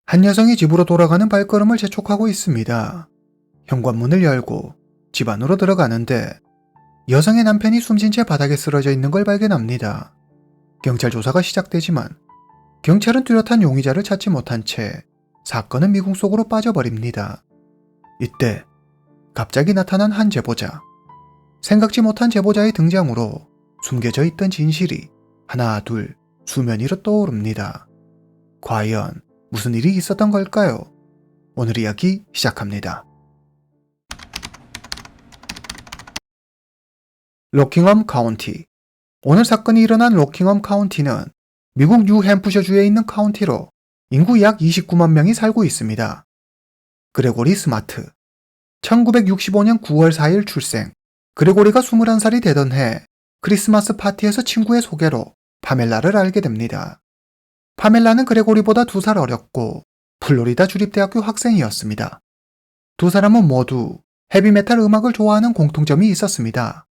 한 여성이 집으로 돌아가는 발걸음을 재촉하고 있습니다. 현관문을 열고 집 안으로 들어가는데 여성의 남편이 숨진 채 바닥에 쓰러져 있는 걸 발견합니다. 경찰 조사가 시작되지만 경찰은 뚜렷한 용의자를 찾지 못한 채 사건은 미궁 속으로 빠져버립니다. 이때 갑자기 나타난 한 제보자. 생각지 못한 제보자의 등장으로 숨겨져 있던 진실이 하나 둘 수면 위로 떠오릅니다. 과연 무슨 일이 있었던 걸까요? 오늘 이야기 시작합니다. 로킹엄 카운티. 오늘 사건이 일어난 로킹엄 카운티는 미국 뉴햄프셔주에 있는 카운티로 인구 약 29만 명이 살고 있습니다. 그레고리 스마트. 1965년 9월 4일 출생. 그레고리가 21살이 되던 해 크리스마스 파티에서 친구의 소개로 파멜라를 알게 됩니다. 파멜라는 그레고리보다 2살 어렸고 플로리다 주립대학교 학생이었습니다. 두 사람은 모두 헤비메탈 음악을 좋아하는 공통점이 있었습니다.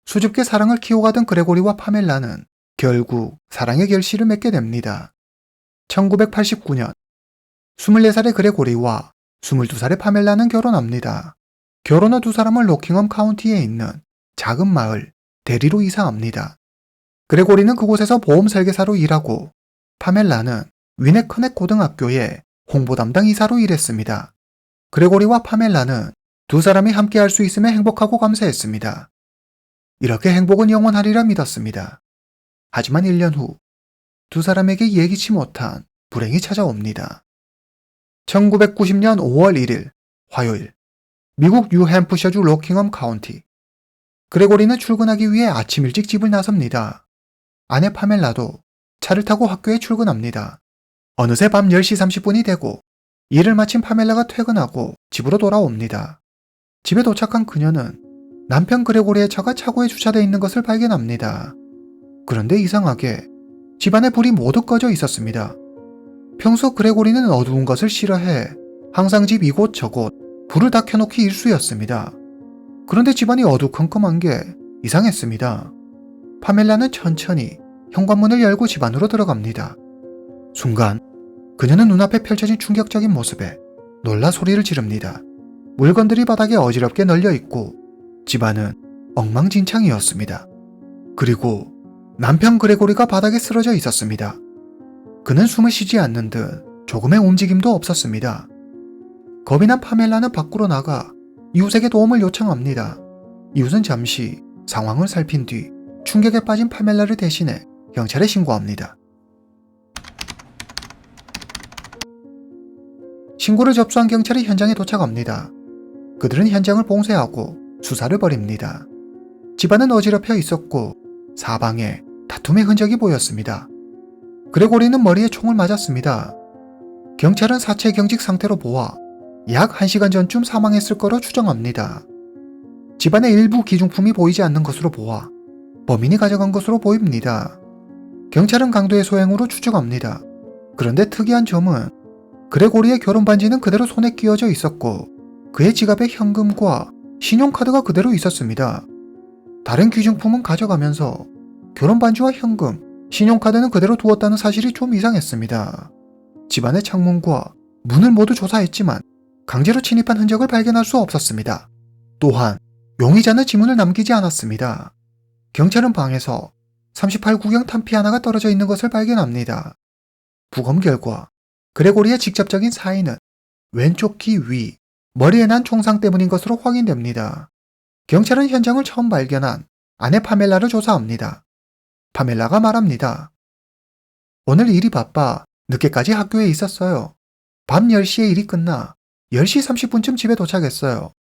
수줍게 사랑을 키워가던 그레고리와 파멜라는 결국 사랑의 결실을 맺게 됩니다. 1989년 24살의 그레고리와 22살의 파멜라는 결혼합니다. 결혼 후 두 사람은 로킹엄 카운티에 있는 작은 마을 데리로 이사합니다. 그레고리는 그곳에서 보험 설계사로 일하고 파멜라는 위네커넥 고등학교의 홍보 담당 이사로 일했습니다. 그레고리와 파멜라는 두 사람이 함께 할 수 있음에 행복하고 감사했습니다. 이렇게 행복은 영원하리라 믿었습니다. 하지만 1년 후 두 사람에게 예기치 못한 불행이 찾아옵니다. 1990년 5월 1일 화요일 미국 뉴햄프셔주 로킹엄 카운티. 그레고리는 출근하기 위해 아침 일찍 집을 나섭니다. 아내 파멜라도 차를 타고 학교에 출근합니다. 어느새 밤 10시 30분이 되고 일을 마친 파멜라가 퇴근하고 집으로 돌아옵니다. 집에 도착한 그녀는 남편 그레고리의 차가 차고에 주차되어 있는 것을 발견합니다. 그런데 이상하게 집안의 불이 모두 꺼져 있었습니다. 평소 그레고리는 어두운 것을 싫어해 항상 집 이곳 저곳 불을 다 켜놓기 일쑤였습니다. 그런데 집안이 어두컴컴한 게 이상했습니다. 파멜라는 천천히 현관문을 열고 집 안으로 들어갑니다. 순간 그녀는 눈앞에 펼쳐진 충격적인 모습에 놀라 소리를 지릅니다. 물건들이 바닥에 어지럽게 널려있고 집안은 엉망진창이었습니다. 그리고 남편 그레고리가 바닥에 쓰러져 있었습니다. 그는 숨을 쉬지 않는 듯 조금의 움직임도 없었습니다. 겁이 난 파멜라는 밖으로 나가 이웃에게 도움을 요청합니다. 이웃은 잠시 상황을 살핀 뒤 충격에 빠진 파멜라를 대신해 경찰에 신고합니다. 신고를 접수한 경찰이 현장에 도착합니다. 그들은 현장을 봉쇄하고 수사를 벌입니다. 집안은 어지럽혀 있었고 사방에 다툼의 흔적이 보였습니다. 그레고리는 머리에 총을 맞았습니다. 경찰은 사체 경직 상태로 보아 약 1시간 전쯤 사망했을 거로 추정합니다. 집안의 일부 기중품이 보이지 않는 것으로 보아 범인이 가져간 것으로 보입니다. 경찰은 강도의 소행으로 추정합니다. 그런데 특이한 점은 그레고리의 결혼 반지는 그대로 손에 끼워져 있었고 그의 지갑에 현금과 신용카드가 그대로 있었습니다. 다른 귀중품은 가져가면서 결혼 반지와 현금, 신용카드는 그대로 두었다는 사실이 좀 이상했습니다. 집안의 창문과 문을 모두 조사했지만 강제로 침입한 흔적을 발견할 수 없었습니다. 또한 용의자는 지문을 남기지 않았습니다. 경찰은 방에서 38구경 탄피 하나가 떨어져 있는 것을 발견합니다. 부검 결과 그레고리의 직접적인 사인은 왼쪽 귀 위, 머리에 난 총상 때문인 것으로 확인됩니다. 경찰은 현장을 처음 발견한 아내 파멜라를 조사합니다. 파멜라가 말합니다. 오늘 일이 바빠 늦게까지 학교에 있었어요. 밤 10시에 일이 끝나 10시 30분쯤 집에 도착했어요.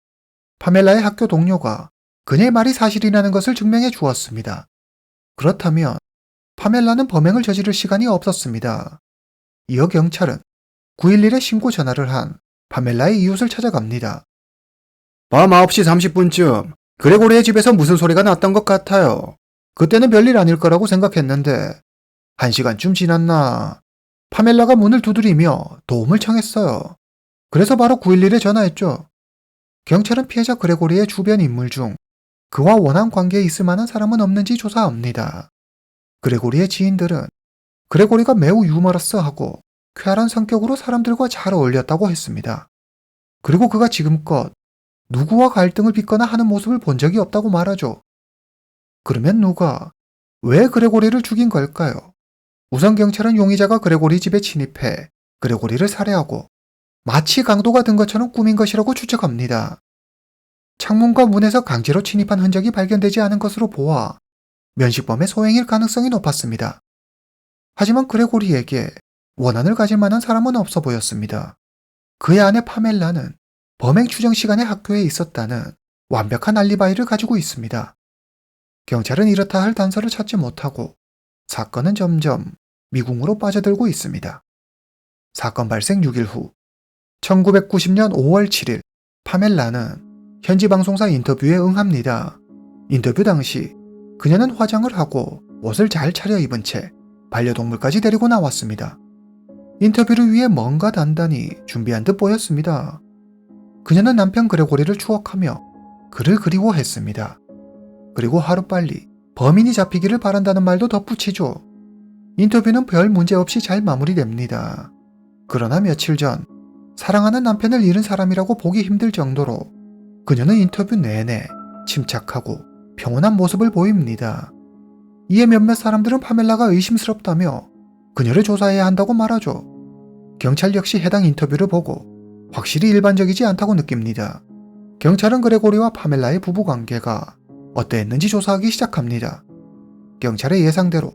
파멜라의 학교 동료가 그녀의 말이 사실이라는 것을 증명해 주었습니다. 그렇다면 파멜라는 범행을 저지를 시간이 없었습니다. 이어 경찰은 911에 신고 전화를 한 파멜라의 이웃을 찾아갑니다. 밤 9시 30분쯤 그레고리의 집에서 무슨 소리가 났던 것 같아요. 그때는 별일 아닐 거라고 생각했는데 1시간쯤 지났나 파멜라가 문을 두드리며 도움을 청했어요. 그래서 바로 911에 전화했죠. 경찰은 피해자 그레고리의 주변 인물 중 그와 원한 관계에 있을 만한 사람은 없는지 조사합니다. 그레고리의 지인들은 그레고리가 매우 유머러스하고 쾌활한 성격으로 사람들과 잘 어울렸다고 했습니다. 그리고 그가 지금껏 누구와 갈등을 빚거나 하는 모습을 본 적이 없다고 말하죠. 그러면 누가 왜 그레고리를 죽인 걸까요? 우선 경찰은 용의자가 그레고리 집에 침입해 그레고리를 살해하고 마치 강도가 든 것처럼 꾸민 것이라고 추측합니다. 창문과 문에서 강제로 침입한 흔적이 발견되지 않은 것으로 보아 면식범의 소행일 가능성이 높았습니다. 하지만 그레고리에게 원한을 가질 만한 사람은 없어 보였습니다. 그의 아내 파멜라는 범행 추정 시간에 학교에 있었다는 완벽한 알리바이를 가지고 있습니다. 경찰은 이렇다 할 단서를 찾지 못하고 사건은 점점 미궁으로 빠져들고 있습니다. 사건 발생 6일 후 1990년 5월 7일 파멜라는 현지 방송사 인터뷰에 응합니다. 인터뷰 당시 그녀는 화장을 하고 옷을 잘 차려입은 채 반려동물까지 데리고 나왔습니다. 인터뷰를 위해 뭔가 단단히 준비한 듯 보였습니다. 그녀는 남편 그레고리를 추억하며 그를 그리워했습니다. 그리고 하루빨리 범인이 잡히기를 바란다는 말도 덧붙이죠. 인터뷰는 별 문제 없이 잘 마무리됩니다. 그러나 며칠 전 사랑하는 남편을 잃은 사람이라고 보기 힘들 정도로 그녀는 인터뷰 내내 침착하고 평온한 모습을 보입니다. 이에 몇몇 사람들은 파멜라가 의심스럽다며 그녀를 조사해야 한다고 말하죠. 경찰 역시 해당 인터뷰를 보고 확실히 일반적이지 않다고 느낍니다. 경찰은 그레고리와 파멜라의 부부관계가 어떠했는지 조사하기 시작합니다. 경찰의 예상대로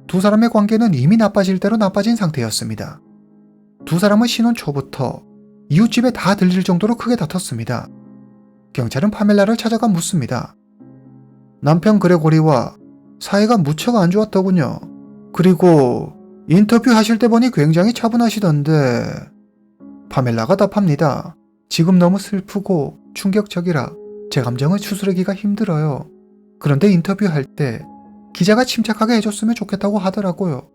두 사람의 관계는 이미 나빠질 대로 나빠진 상태였습니다. 두 사람은 신혼 초부터 이웃집에 다 들릴 정도로 크게 다퉜습니다. 경찰은 파멜라를 찾아가 묻습니다. 남편 그레고리와 사이가 무척 안 좋았더군요. 그리고 인터뷰 하실 때 보니 굉장히 차분하시던데. 파멜라가 답합니다. 지금 너무 슬프고 충격적이라 제 감정을 추스르기가 힘들어요. 그런데 인터뷰할 때 기자가 침착하게 해줬으면 좋겠다고 하더라고요.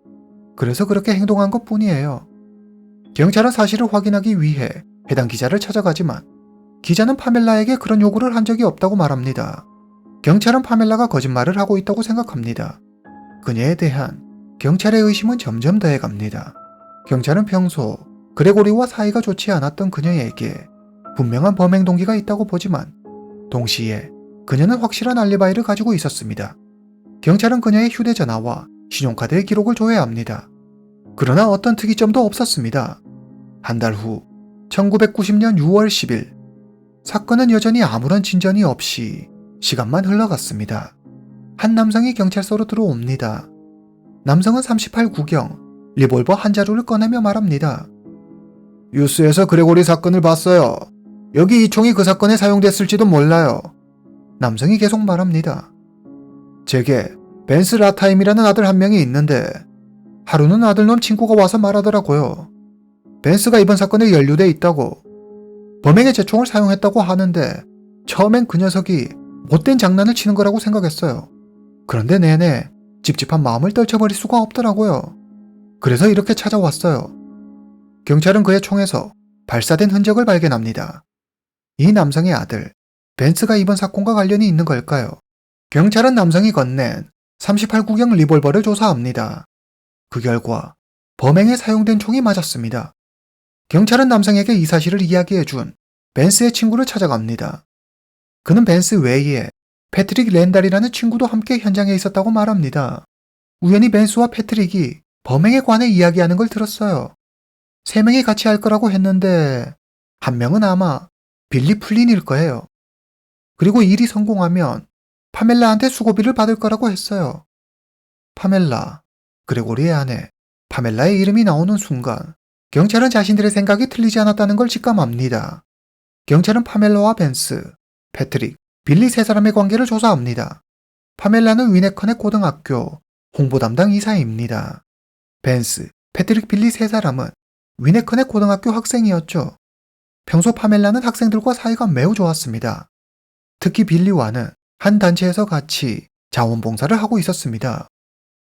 그래서 그렇게 행동한 것 뿐이에요. 경찰은 사실을 확인하기 위해 해당 기자를 찾아가지만 기자는 파멜라에게 그런 요구를 한 적이 없다고 말합니다. 경찰은 파멜라가 거짓말을 하고 있다고 생각합니다. 그녀에 대한 경찰의 의심은 점점 더해갑니다. 경찰은 평소 그레고리와 사이가 좋지 않았던 그녀에게 분명한 범행 동기가 있다고 보지만 동시에 그녀는 확실한 알리바이를 가지고 있었습니다. 경찰은 그녀의 휴대전화와 신용카드의 기록을 조회합니다. 그러나 어떤 특이점도 없었습니다. 한 달 후 1990년 6월 10일 사건은 여전히 아무런 진전이 없이 시간만 흘러갔습니다. 한 남성이 경찰서로 들어옵니다. 남성은 38구경 리볼버 한 자루를 꺼내며 말합니다. 뉴스에서 그레고리 사건을 봤어요. 여기 이 총이 그 사건에 사용됐을지도 몰라요. 남성이 계속 말합니다. 제게 벤스 라타임이라는 아들 한 명이 있는데 하루는 아들놈 친구가 와서 말하더라고요. 벤스가 이번 사건에 연루돼 있다고. 범행에 제 총을 사용했다고 하는데 처음엔 그 녀석이 못된 장난을 치는 거라고 생각했어요. 그런데 내내 찝찝한 마음을 떨쳐버릴 수가 없더라고요. 그래서 이렇게 찾아왔어요. 경찰은 그의 총에서 발사된 흔적을 발견합니다. 이 남성의 아들, 벤스가 이번 사건과 관련이 있는 걸까요? 경찰은 남성이 건넨 38구경 리볼버를 조사합니다. 그 결과 범행에 사용된 총이 맞았습니다. 경찰은 남성에게 이 사실을 이야기해준 벤스의 친구를 찾아갑니다. 그는 벤스 외에 패트릭 랜달이라는 친구도 함께 현장에 있었다고 말합니다. 우연히 벤스와 패트릭이 범행에 관해 이야기하는 걸 들었어요. 3명이 같이 할 거라고 했는데 한 명은 아마 빌리 플린일 거예요. 그리고 일이 성공하면 파멜라한테 수고비를 받을 거라고 했어요. 파멜라, 그레고리의 아내 파멜라의 이름이 나오는 순간 경찰은 자신들의 생각이 틀리지 않았다는 걸 직감합니다. 경찰은 파멜라와 벤스, 패트릭, 빌리 3사람의 관계를 조사합니다. 파멜라는 위네컨의 고등학교 홍보 담당 이사입니다. 벤스, 패트릭, 빌리 3사람은 위네컨의 고등학교 학생이었죠. 평소 파멜라는 학생들과 사이가 매우 좋았습니다. 특히 빌리와는 한 단체에서 같이 자원봉사를 하고 있었습니다.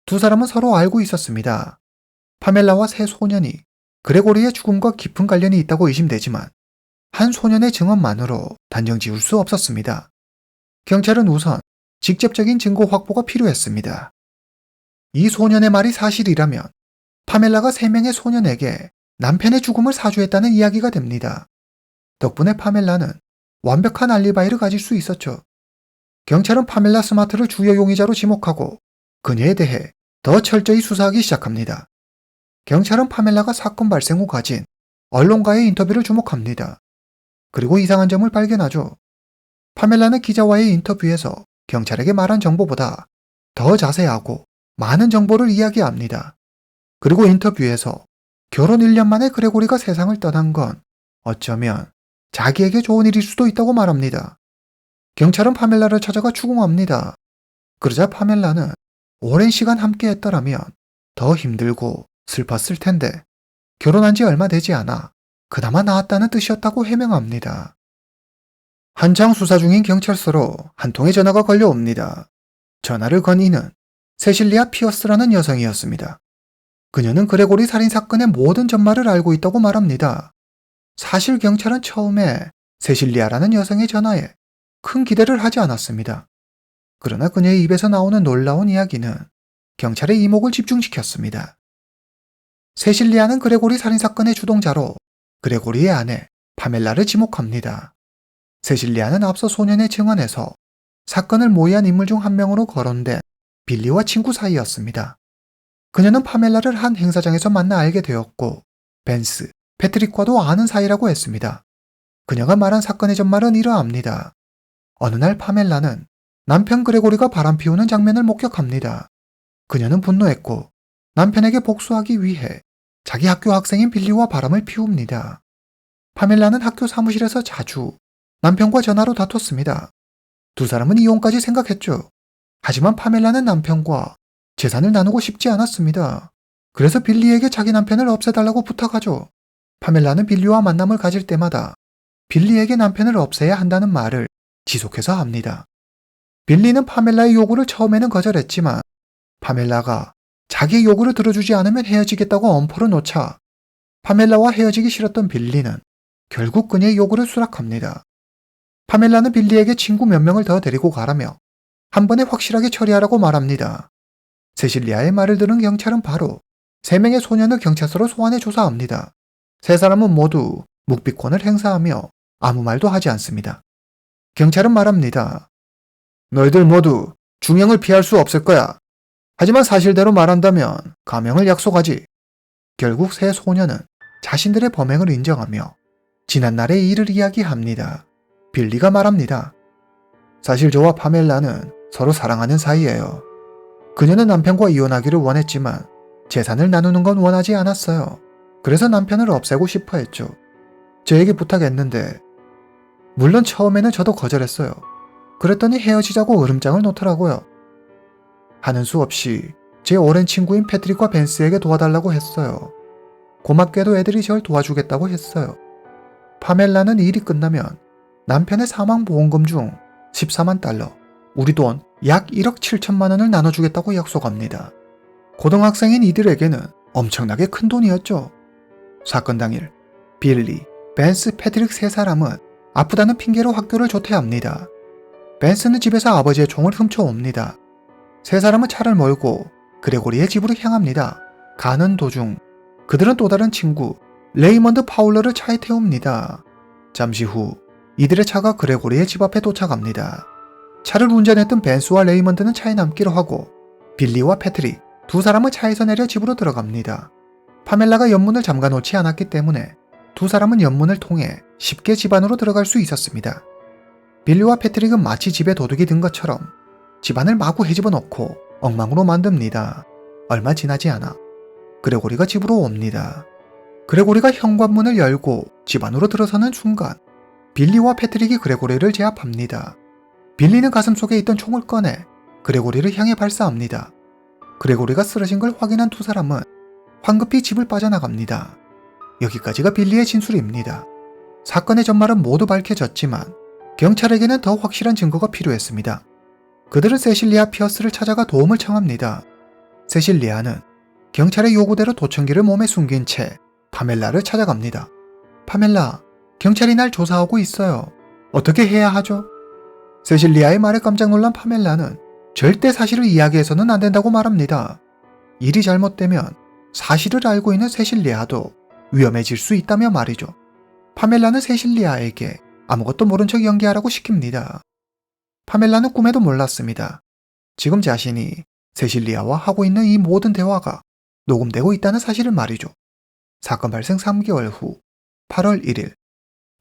두 사람은 서로 알고 있었습니다. 파멜라와 3 소년이 그레고리의 죽음과 깊은 관련이 있다고 의심되지만 한 소년의 증언만으로 단정 지을 수 없었습니다. 경찰은 우선 직접적인 증거 확보가 필요했습니다. 이 소년의 말이 사실이라면 파멜라가 3명의 소년에게 남편의 죽음을 사주했다는 이야기가 됩니다. 덕분에 파멜라는 완벽한 알리바이를 가질 수 있었죠. 경찰은 파멜라 스마트를 주요 용의자로 지목하고 그녀에 대해 더 철저히 수사하기 시작합니다. 경찰은 파멜라가 사건 발생 후 가진 언론과의 인터뷰를 주목합니다. 그리고 이상한 점을 발견하죠. 파멜라는 기자와의 인터뷰에서 경찰에게 말한 정보보다 더 자세하고 많은 정보를 이야기합니다. 그리고 인터뷰에서 결혼 1년 만에 그레고리가 세상을 떠난 건 어쩌면 자기에게 좋은 일일 수도 있다고 말합니다. 경찰은 파멜라를 찾아가 추궁합니다. 그러자 파멜라는 오랜 시간 함께 했더라면 더 힘들고 슬펐을 텐데 결혼한 지 얼마 되지 않아 그나마 나았다는 뜻이었다고 해명합니다. 한창 수사 중인 경찰서로 한 통의 전화가 걸려옵니다. 전화를 건 이는 세실리아 피어스라는 여성이었습니다. 그녀는 그레고리 살인사건의 모든 전말을 알고 있다고 말합니다. 사실 경찰은 처음에 세실리아라는 여성의 전화에 큰 기대를 하지 않았습니다. 그러나 그녀의 입에서 나오는 놀라운 이야기는 경찰의 이목을 집중시켰습니다. 세실리아는 그레고리 살인사건의 주동자로 그레고리의 아내 파멜라를 지목합니다. 세실리아는 앞서 소년의 증언에서 사건을 모의한 인물 중 한 명으로 거론된 빌리와 친구 사이였습니다. 그녀는 파멜라를 한 행사장에서 만나 알게 되었고 벤스, 패트릭과도 아는 사이라고 했습니다. 그녀가 말한 사건의 전말은 이러합니다. 어느 날 파멜라는 남편 그레고리가 바람 피우는 장면을 목격합니다. 그녀는 분노했고 남편에게 복수하기 위해 자기 학교 학생인 빌리와 바람을 피웁니다. 파멜라는 학교 사무실에서 자주 남편과 전화로 다퉜습니다. 두 사람은 이혼까지 생각했죠. 하지만 파멜라는 남편과 재산을 나누고 싶지 않았습니다. 그래서 빌리에게 자기 남편을 없애달라고 부탁하죠. 파멜라는 빌리와 만남을 가질 때마다 빌리에게 남편을 없애야 한다는 말을 지속해서 합니다. 빌리는 파멜라의 요구를 처음에는 거절했지만 파멜라가 자기의 요구를 들어주지 않으면 헤어지겠다고 엄포를 놓자 파멜라와 헤어지기 싫었던 빌리는 결국 그녀의 요구를 수락합니다. 파멜라는 빌리에게 친구 몇 명을 더 데리고 가라며 한 번에 확실하게 처리하라고 말합니다. 세실리아의 말을 들은 경찰은 바로 3명의 소년을 경찰서로 소환해 조사합니다. 3사람은 모두 묵비권을 행사하며 아무 말도 하지 않습니다. 경찰은 말합니다. 너희들 모두 중형을 피할 수 없을 거야. 하지만 사실대로 말한다면 감형을 약속하지. 결국 3 소년은 자신들의 범행을 인정하며 지난날의 일을 이야기합니다. 빌리가 말합니다. 사실 저와 파멜라는 서로 사랑하는 사이예요. 그녀는 남편과 이혼하기를 원했지만 재산을 나누는 건 원하지 않았어요. 그래서 남편을 없애고 싶어 했죠. 저에게 부탁했는데 물론 처음에는 저도 거절했어요. 그랬더니 헤어지자고 으름장을 놓더라고요. 하는 수 없이 제 오랜 친구인 패트릭과 벤스에게 도와달라고 했어요. 고맙게도 애들이 절 도와주겠다고 했어요. 파멜라는 일이 끝나면 남편의 사망보험금 중 14만 달러, 우리 돈 약 1억 7천만 원을 나눠주겠다고 약속합니다. 고등학생인 이들에게는 엄청나게 큰 돈이었죠. 사건 당일 빌리, 벤스, 패트릭 3사람은 아프다는 핑계로 학교를 조퇴합니다. 벤스는 집에서 아버지의 총을 훔쳐옵니다. 3사람은 차를 몰고 그레고리의 집으로 향합니다. 가는 도중 그들은 또 다른 친구 레이먼드 파울러를 차에 태웁니다. 잠시 후 이들의 차가 그레고리의 집 앞에 도착합니다. 차를 운전했던 벤스와 레이먼드는 차에 남기로 하고 빌리와 패트릭 2사람은 차에서 내려 집으로 들어갑니다. 파멜라가 연문을 잠가놓지 않았기 때문에 2사람은 연문을 통해 쉽게 집 안으로 들어갈 수 있었습니다. 빌리와 패트릭은 마치 집에 도둑이 든 것처럼 집안을 마구 헤집어 놓고 엉망으로 만듭니다. 얼마 지나지 않아 그레고리가 집으로 옵니다. 그레고리가 현관문을 열고 집 안으로 들어서는 순간 빌리와 패트릭이 그레고리를 제압합니다. 빌리는 가슴속에 있던 총을 꺼내 그레고리를 향해 발사합니다. 그레고리가 쓰러진 걸 확인한 2사람은 황급히 집을 빠져나갑니다. 여기까지가 빌리의 진술입니다. 사건의 전말은 모두 밝혀졌지만 경찰에게는 더 확실한 증거가 필요했습니다. 그들은 세실리아 피어스를 찾아가 도움을 청합니다. 세실리아는 경찰의 요구대로 도청기를 몸에 숨긴 채 파멜라를 찾아갑니다. 파멜라, 경찰이 날 조사하고 있어요. 어떻게 해야 하죠? 세실리아의 말에 깜짝 놀란 파멜라는 절대 사실을 이야기해서는 안 된다고 말합니다. 일이 잘못되면 사실을 알고 있는 세실리아도 위험해질 수 있다며 말이죠. 파멜라는 세실리아에게 아무것도 모른 척 연기하라고 시킵니다. 파멜라는 꿈에도 몰랐습니다. 지금 자신이 세실리아와 하고 있는 이 모든 대화가 녹음되고 있다는 사실을 말이죠. 사건 발생 3개월 후 8월 1일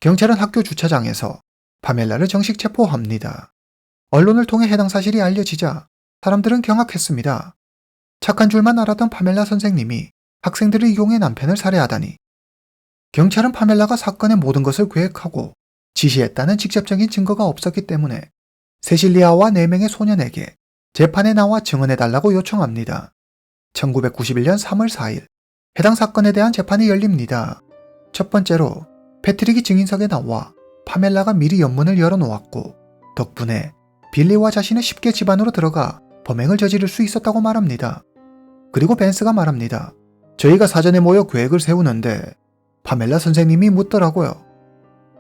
경찰은 학교 주차장에서 파멜라를 정식 체포합니다. 언론을 통해 해당 사실이 알려지자 사람들은 경악했습니다. 착한 줄만 알았던 파멜라 선생님이 학생들을 이용해 남편을 살해하다니. 경찰은 파멜라가 사건의 모든 것을 계획하고 지시했다는 직접적인 증거가 없었기 때문에 세실리아와 4명의 소년에게 재판에 나와 증언해달라고 요청합니다. 1991년 3월 4일 해당 사건에 대한 재판이 열립니다. 첫 번째로 패트릭이 증인석에 나와 파멜라가 미리 연문을 열어놓았고 덕분에 빌리와 자신은 쉽게 집 안으로 들어가 범행을 저지를 수 있었다고 말합니다. 그리고 벤스가 말합니다. 저희가 사전에 모여 계획을 세우는데 파멜라 선생님이 묻더라고요.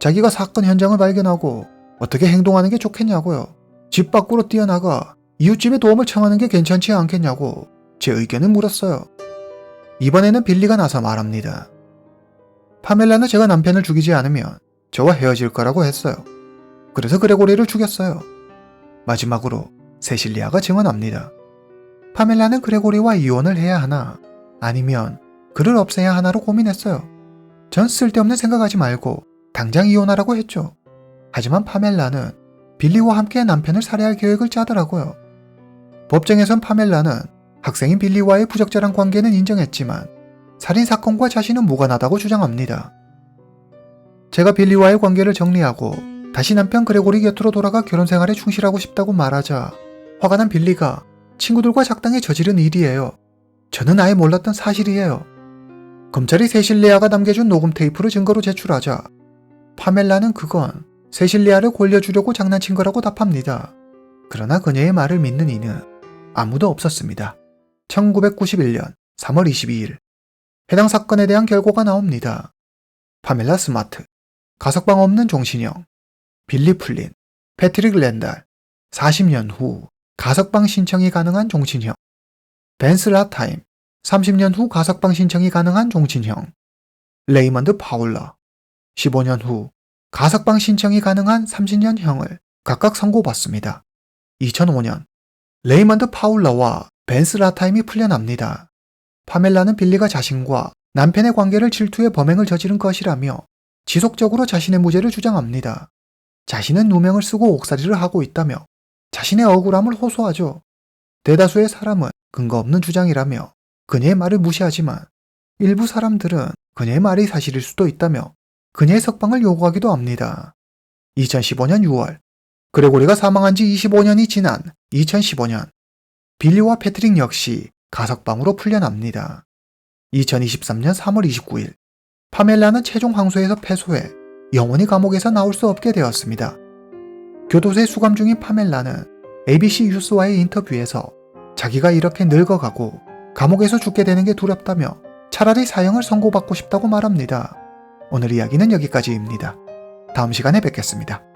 자기가 사건 현장을 발견하고 어떻게 행동하는 게 좋겠냐고요. 집 밖으로 뛰어나가 이웃집에 도움을 청하는 게 괜찮지 않겠냐고 제 의견을 물었어요. 이번에는 빌리가 나서 말합니다. 파멜라는 제가 남편을 죽이지 않으면 저와 헤어질 거라고 했어요. 그래서 그레고리를 죽였어요. 마지막으로 세실리아가 증언합니다. 파멜라는 그레고리와 이혼을 해야 하나 아니면 그를 없애야 하나로 고민했어요. 전 쓸데없는 생각하지 말고 당장 이혼하라고 했죠. 하지만 파멜라는 빌리와 함께 남편을 살해할 계획을 짜더라고요. 법정에선 파멜라는 학생인 빌리와의 부적절한 관계는 인정했지만 살인사건과 자신은 무관하다고 주장합니다. 제가 빌리와의 관계를 정리하고 다시 남편 그레고리 곁으로 돌아가 결혼생활에 충실하고 싶다고 말하자 화가 난 빌리가 친구들과 작당에 저지른 일이에요. 저는 아예 몰랐던 사실이에요. 검찰이 세실리아가 남겨준 녹음 테이프를 증거로 제출하자 파멜라는 그건 세실리아를 골려주려고 장난친 거라고 답합니다. 그러나 그녀의 말을 믿는 이는 아무도 없었습니다. 1991년 3월 22일 해당 사건에 대한 결과가 나옵니다. 파멜라 스마트, 가석방 없는 종신형, 빌리 플린, 패트릭 랜달, 40년 후 가석방 신청이 가능한 종신형, 벤스 라타임, 30년 후 가석방 신청이 가능한 종신형, 레이먼드 파울러, 15년 후 가석방 신청이 가능한 30년형을 각각 선고받습니다. 2005년 레이먼드 파울러와 벤스 라타임이 풀려납니다. 파멜라는 빌리가 자신과 남편의 관계를 질투해 범행을 저지른 것이라며 지속적으로 자신의 무죄를 주장합니다. 자신은 누명을 쓰고 옥살이를 하고 있다며 자신의 억울함을 호소하죠. 대다수의 사람은 근거 없는 주장이라며 그녀의 말을 무시하지만 일부 사람들은 그녀의 말이 사실일 수도 있다며 그녀의 석방을 요구하기도 합니다. 2015년 6월 그레고리가 사망한 지 25년이 지난 2015년 빌리와 패트릭 역시 가석방으로 풀려납니다. 2023년 3월 29일 파멜라는 최종 항소에서 패소해 영원히 감옥에서 나올 수 없게 되었습니다. 교도소에 수감 중인 파멜라는 ABC 뉴스와의 인터뷰에서 자기가 이렇게 늙어가고 감옥에서 죽게 되는 게 두렵다며 차라리 사형을 선고받고 싶다고 말합니다. 오늘 이야기는 여기까지입니다. 다음 시간에 뵙겠습니다.